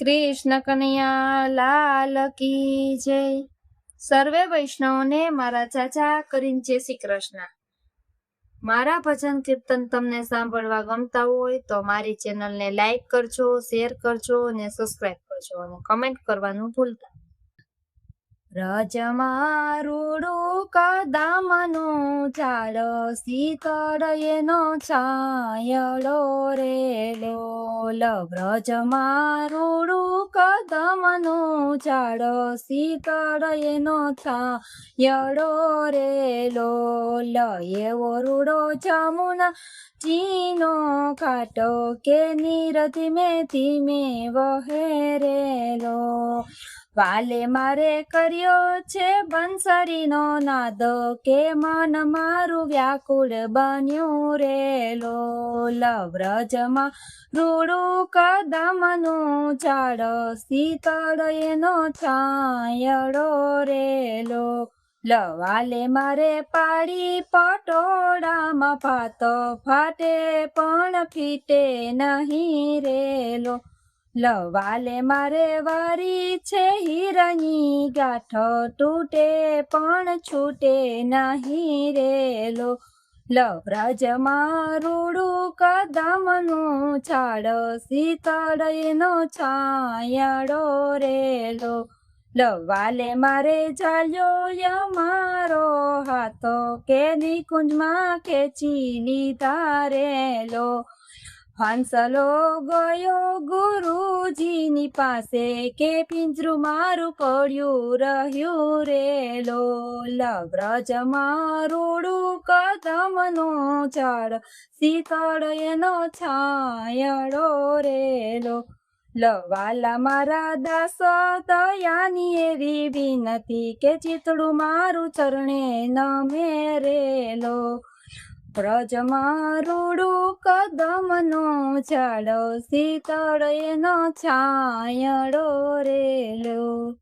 કૃષ્ણ કનૈયા લાલ કી જય। સર્વે વૈષ્ણવને મારા ચાચા કરીને જય શ્રી કૃષ્ણ। મારા ભજન કીર્તન તમને સાંભળવા ગમતા હોય તો મારી ચેનલને લાઈક કરજો, શેર કરજો અને સબસ્ક્રાઇબ કરજો અને કમેન્ટ કરવાનું ભૂલતા। રજમાં રૂડું કદમનું ઝાડ, શીતળ એનો છાયડો રે લોલ। વ્રજમાં રૂડું કદમનું ઝાડ, શીતળ એનો છાયડો રે લોલ। એવો રૂડો જમુના જીનો ઘાટો, કે નીર ધીમે ધીમે વહે રે લોલ। વાલે મારે કર્યો છે બંસરીનો નાદ, કે મન મારું વ્યાકુળ બન્યું રે લોલ। વ્રજમાં રૂડું કદમનું ઝાડ, શીતળ એનો છાયડો રે લોલ। વાલે મારે પાડી પટોળામાં ભાત, ફાટે પણ ફીટે નહીં રે લોલ। વાલે મારે વારી છે હીરાની ગાંઠ, તૂટે પણ છૂટે નહીં રે લોલ। વ્રજમાં રૂડું કદમનું ઝાડ, શીતળ એનો છાયડો રે લોલ। વાલે મારે ઝાલ્યો મારો હાથ, કે નિકુંજમાં ખેંચી લીધા રે લોલ। હંસલો ગયો ગુરુજીની પાસે, કે પિંજરું મારું પડ્યું રહ્યું રે લોલ। વ્રજમાં રૂડું કદમનું ઝાડ, શીતળ એનો છાયડો રે લોલ। વાલા મારા દાસ દયાની એવી વિનતી, કે ચિતડું મારું ચરણે નમે રે લોલ। વ્રજમાં રૂડું કદમનું ઝાડ, શીતળ એનો છાયડો રે લોલ।